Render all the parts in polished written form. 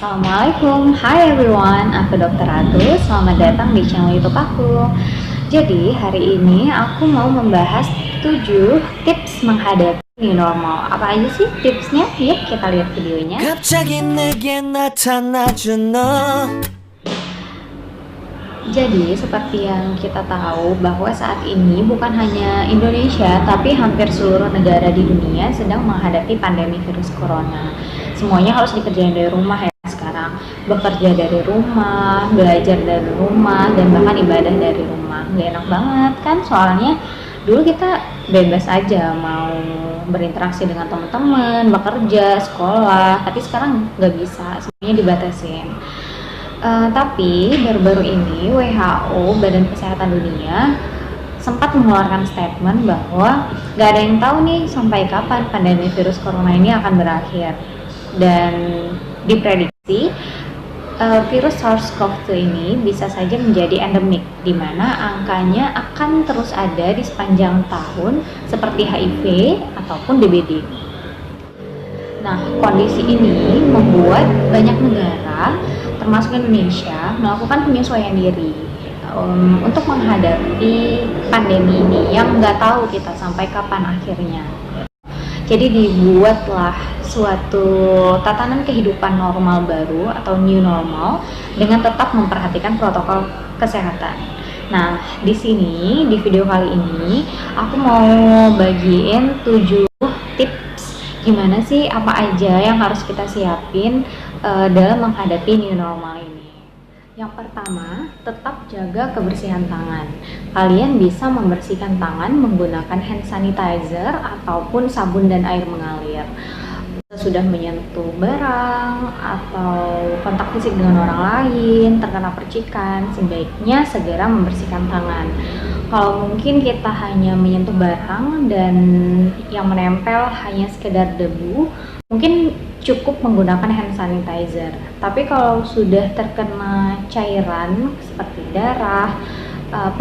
Assalamualaikum, hi everyone, aku Dr. Ratu, selamat datang di channel YouTube aku. Jadi hari ini aku mau membahas 7 tips menghadapi new normal. Apa aja sih tipsnya? Yuk kita lihat videonya. Jadi seperti yang kita tahu bahwa saat ini bukan hanya Indonesia tapi hampir seluruh negara di dunia sedang menghadapi pandemi virus corona. Semuanya harus dikerjain dari rumah ya sekarang. Bekerja dari rumah, belajar dari rumah, dan bahkan ibadah dari rumah. Gak enak banget kan, soalnya dulu kita bebas aja mau berinteraksi dengan teman-teman, bekerja, sekolah, tapi sekarang nggak bisa, semuanya dibatasin. Tapi baru-baru ini WHO, Badan Kesehatan Dunia, sempat mengeluarkan statement bahwa nggak ada yang tahu nih sampai kapan pandemi virus corona ini akan berakhir. Dan diprediksi virus SARS-CoV-2 ini bisa saja menjadi endemik, di mana angkanya akan terus ada di sepanjang tahun seperti HIV ataupun DBD. Nah, kondisi ini membuat banyak negara, termasuk Indonesia, melakukan penyesuaian diri untuk menghadapi pandemi ini yang nggak tahu kita sampai kapan akhirnya. Jadi dibuatlah suatu tatanan kehidupan normal baru atau new normal dengan tetap memperhatikan protokol kesehatan. Nah, di sini di video kali ini aku mau bagiin 7 tips gimana sih, apa aja yang harus kita siapin dalam menghadapi new normal ini. Yang pertama, tetap jaga kebersihan tangan. Kalian bisa membersihkan tangan menggunakan hand sanitizer ataupun sabun dan air mengalir. Sudah menyentuh barang atau kontak fisik dengan orang lain, terkena percikan, sebaiknya segera membersihkan tangan. Kalau mungkin kita hanya menyentuh barang dan yang menempel hanya sekedar debu, mungkin cukup menggunakan hand sanitizer. Tapi kalau sudah terkena cairan seperti darah,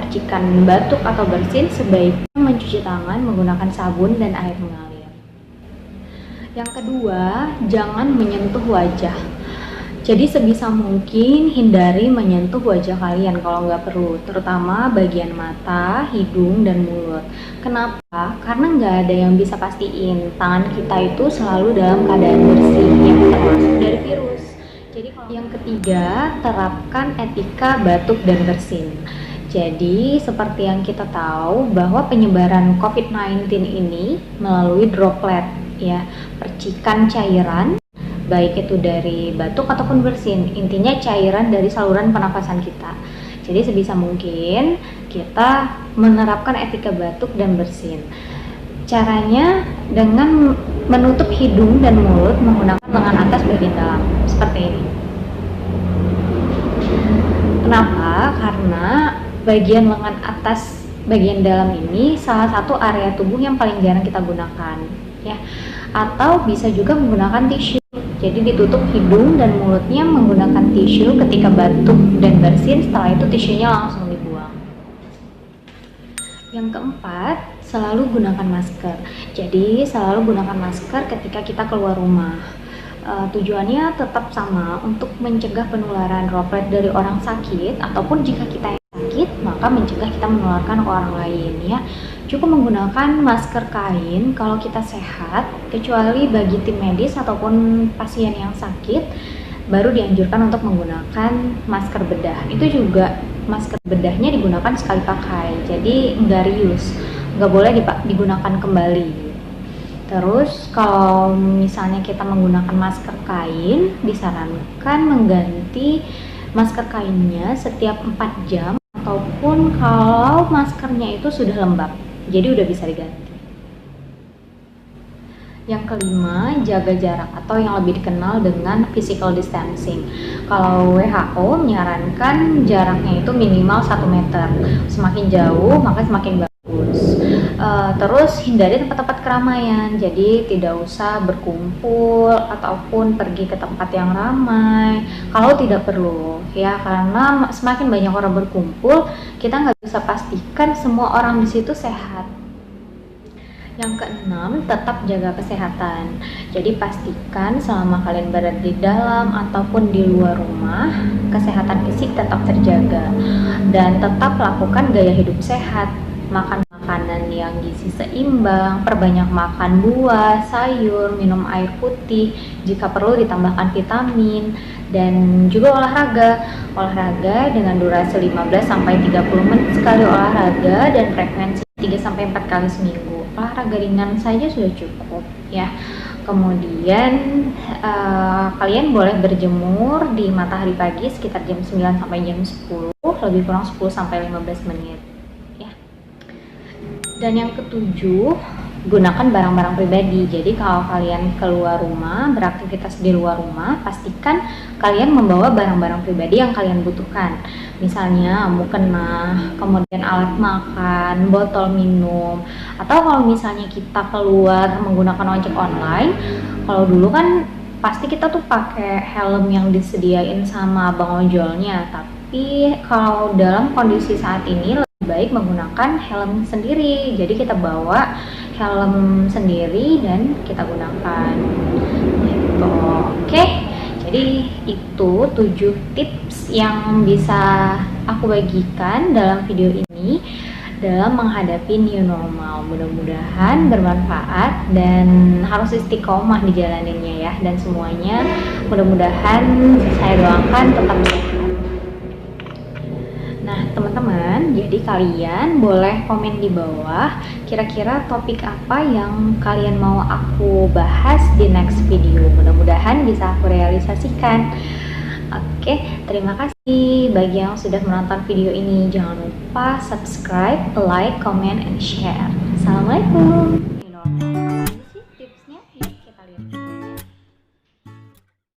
percikan batuk atau bersin, sebaiknya mencuci tangan menggunakan sabun dan air mengalir. Yang kedua, jangan menyentuh wajah. Jadi sebisa mungkin hindari menyentuh wajah kalian kalau nggak perlu, terutama bagian mata, hidung, dan mulut. Kenapa? Karena nggak ada yang bisa pastiin tangan kita itu selalu dalam keadaan bersih, yang termasuk dari virus. Jadi yang ketiga, terapkan etika batuk dan bersin. Jadi seperti yang kita tahu bahwa penyebaran COVID-19 ini melalui droplet, ya, percikan cairan, baik itu dari batuk ataupun bersin, intinya cairan dari saluran pernafasan kita. Jadi sebisa mungkin kita menerapkan etika batuk dan bersin. Caranya dengan menutup hidung dan mulut menggunakan lengan atas bagian dalam, seperti ini. Kenapa? Karena bagian lengan atas bagian dalam ini salah satu area tubuh yang paling jarang kita gunakan, ya. Atau bisa juga menggunakan tisu. Jadi ditutup hidung dan mulutnya menggunakan tisu ketika batuk dan bersin, setelah itu tisunya langsung dibuang. Yang keempat, selalu gunakan masker. Jadi selalu gunakan masker ketika kita keluar rumah. Tujuannya tetap sama, untuk mencegah penularan droplet dari orang sakit, ataupun jika kita yang sakit maka mencegah kita menularkan ke orang lain, ya. Cukup menggunakan masker kain kalau kita sehat, kecuali bagi tim medis ataupun pasien yang sakit baru dianjurkan untuk menggunakan masker bedah. Itu juga masker bedahnya digunakan sekali pakai, jadi nggak reuse, nggak boleh digunakan kembali. Terus kalau misalnya kita menggunakan masker kain, disarankan mengganti masker kainnya setiap 4 jam, ataupun kalau maskernya itu sudah lembab, jadi udah bisa diganti. Yang kelima, jaga jarak atau yang lebih dikenal dengan physical distancing. Kalau WHO menyarankan jaraknya itu minimal 1 meter. Semakin jauh maka semakin bagus. Terus hindari tempat-tempat keramaian, jadi tidak usah berkumpul ataupun pergi ke tempat yang ramai kalau tidak perlu, ya, karena semakin banyak orang berkumpul kita nggak bisa pastikan semua orang di situ sehat. Yang keenam, tetap jaga kesehatan. Jadi pastikan selama kalian berada di dalam ataupun di luar rumah, kesehatan fisik tetap terjaga. Dan tetap lakukan gaya hidup sehat. Makan makanan yang gizi seimbang, perbanyak makan buah, sayur, minum air putih, jika perlu ditambahkan vitamin, dan juga olahraga dengan durasi 15-30 menit sekali olahraga dan frekuensi 3-4 kali seminggu. Olahraga ringan saja sudah cukup ya. Kemudian kalian boleh berjemur di matahari pagi sekitar jam 9 sampai jam 10, lebih kurang 10-15 menit ya. Dan yang ketujuh, gunakan barang-barang pribadi. Jadi kalau kalian keluar rumah, beraktivitas di luar rumah, pastikan kalian membawa barang-barang pribadi yang kalian butuhkan. Misalnya mukena, kemudian alat makan, botol minum, atau kalau misalnya kita keluar menggunakan ojek online, kalau dulu kan pasti kita tuh pakai helm yang disediain sama abang ojolnya. Tapi kalau dalam kondisi saat ini lebih baik menggunakan helm sendiri. Jadi kita bawa helm sendiri dan kita gunakan gitu. Oke, jadi itu 7 tips yang bisa aku bagikan dalam video ini dalam menghadapi new normal. Mudah-mudahan bermanfaat dan harus istiqomah dijalaninnya ya, dan semuanya mudah-mudahan saya doakan tetap sehat. Nah teman-teman, jadi kalian boleh komen di bawah kira-kira topik apa yang kalian mau aku bahas di next video. Mudah-mudahan bisa aku realisasikan. Oke, terima kasih bagi yang sudah menonton video ini. Jangan lupa subscribe, like, comment, and share. Assalamualaikum.